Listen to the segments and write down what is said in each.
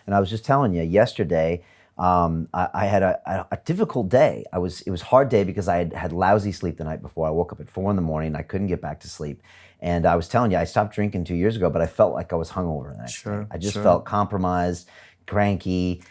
And I was just telling you yesterday, I had a difficult day. It was a hard day because I had lousy sleep the night before. I woke up at 4 a.m. I couldn't get back to sleep. And I was telling you, I stopped drinking 2 years ago, but I felt like I was hungover the next day. I just felt compromised, cranky.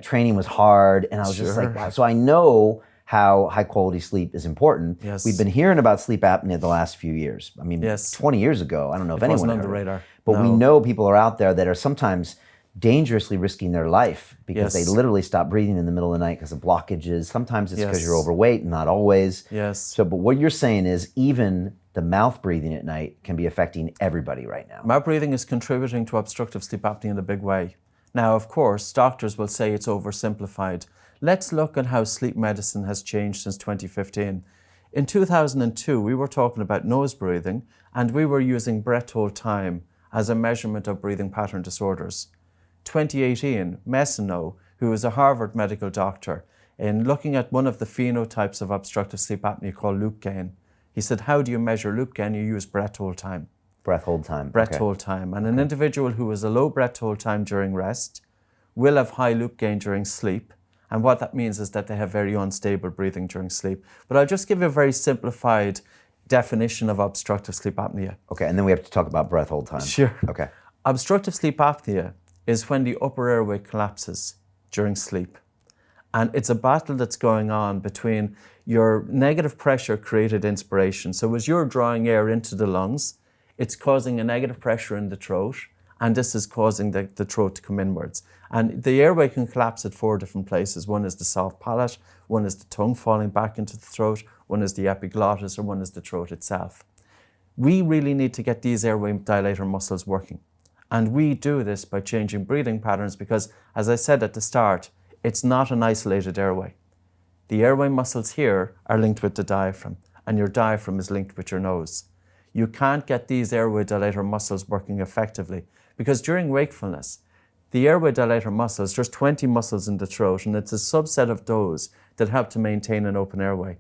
Training was hard, and I was just like, wow. So I know how high quality sleep is important. Yes. We've been hearing about sleep apnea the last few years. I mean, 20 years ago, I don't know if anyone wasn't on the radar. But we know people are out there that are sometimes dangerously risking their life because they literally stop breathing in the middle of the night because of blockages. Sometimes it's because you're overweight, not always. Yes. So, but what you're saying is even the mouth breathing at night can be affecting everybody right now. Mouth breathing is contributing to obstructive sleep apnea in a big way. Now, of course, doctors will say it's oversimplified. Let's look at how sleep medicine has changed since 2015. In 2002, we were talking about nose breathing, and we were using breath hold time as a measurement of breathing pattern disorders. 2018, McKeown, who is a Harvard medical doctor, in looking at one of the phenotypes of obstructive sleep apnea called loop gain, he said, how do you measure loop gain? You use breath hold time. Breath hold time. Breath hold time. And an individual who has a low breath hold time during rest will have high loop gain during sleep. And what that means is that they have very unstable breathing during sleep. But I'll just give you a very simplified definition of obstructive sleep apnea. Okay, and then we have to talk about breath hold time. Sure. Okay. Obstructive sleep apnea is when the upper airway collapses during sleep. And it's a battle that's going on between your negative pressure created inspiration. So as you're drawing air into the lungs, it's causing a negative pressure in the throat, and this is causing the throat to come inwards. And the airway can collapse at 4 different places. One is the soft palate, one is the tongue falling back into the throat, one is the epiglottis, or one is the throat itself. We really need to get these airway dilator muscles working. And we do this by changing breathing patterns because, as I said at the start, it's not an isolated airway. The airway muscles here are linked with the diaphragm, and your diaphragm is linked with your nose. You can't get these airway dilator muscles working effectively because during wakefulness, the airway dilator muscles, there's 20 muscles in the throat, and it's a subset of those that help to maintain an open airway.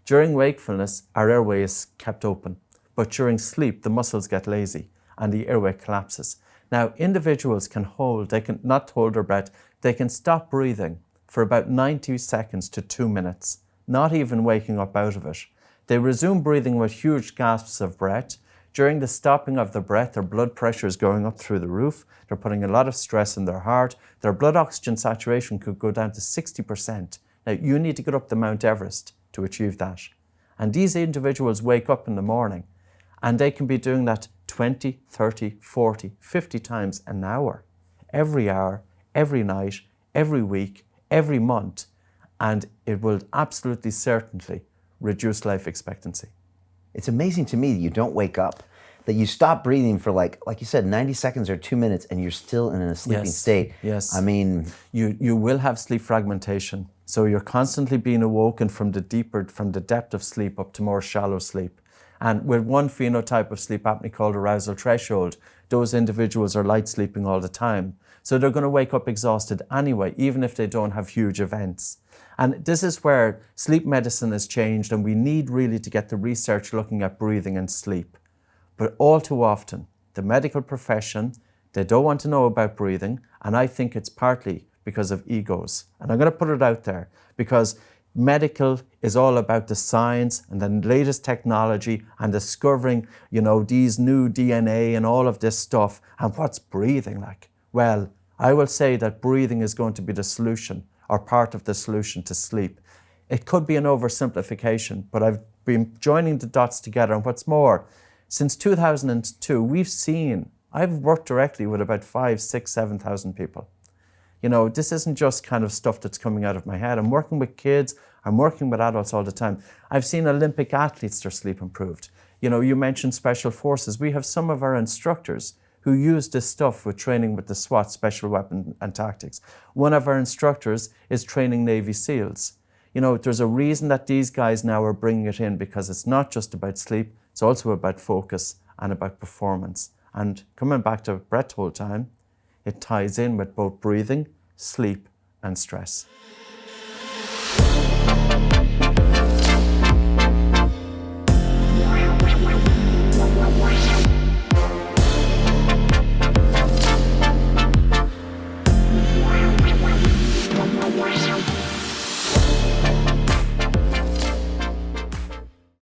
During wakefulness, our airway is kept open, but during sleep, the muscles get lazy and the airway collapses. Now, individuals they can not hold their breath, they can stop breathing for about 90 seconds to 2 minutes, not even waking up out of it. They resume breathing with huge gasps of breath. During the stopping of the breath, their blood pressure is going up through the roof. They're putting a lot of stress in their heart. Their blood oxygen saturation could go down to 60%. Now, you need to get up to Mount Everest to achieve that. And these individuals wake up in the morning, and they can be doing that 20, 30, 40, 50 times an hour, every night, every week, every month, and it will absolutely certainly reduce life expectancy. It's amazing to me that you don't wake up, that you stop breathing for like you said, 90 seconds or 2 minutes, and you're still in a sleeping state. Yes. I mean, you will have sleep fragmentation. So you're constantly being awoken from the depth of sleep up to more shallow sleep. And with one phenotype of sleep apnea called arousal threshold, those individuals are light sleeping all the time. So they're going to wake up exhausted anyway, even if they don't have huge events. And this is where sleep medicine has changed, and we need really to get the research looking at breathing and sleep. But all too often, the medical profession, they don't want to know about breathing, and I think it's partly because of egos. And I'm going to put it out there, because medical is all about the science and the latest technology and discovering, these new DNA and all of this stuff. And what's breathing like? Well, I will say that breathing is going to be the solution, or part of the solution to sleep. It could be an oversimplification, but I've been joining the dots together. And what's more, since 2002, I've worked directly with about 5,000, 6,000, 7,000 people. This isn't just kind of stuff that's coming out of my head. I'm working with kids, I'm working with adults all the time. I've seen Olympic athletes, their sleep improved. You mentioned special forces. We have some of our instructors who use this stuff with training with the SWAT, Special Weapon and Tactics. One of our instructors is training Navy SEALs. There's a reason that these guys now are bringing it in, because it's not just about sleep, it's also about focus and about performance. And coming back to breath hold time, it ties in with both breathing, sleep, and stress.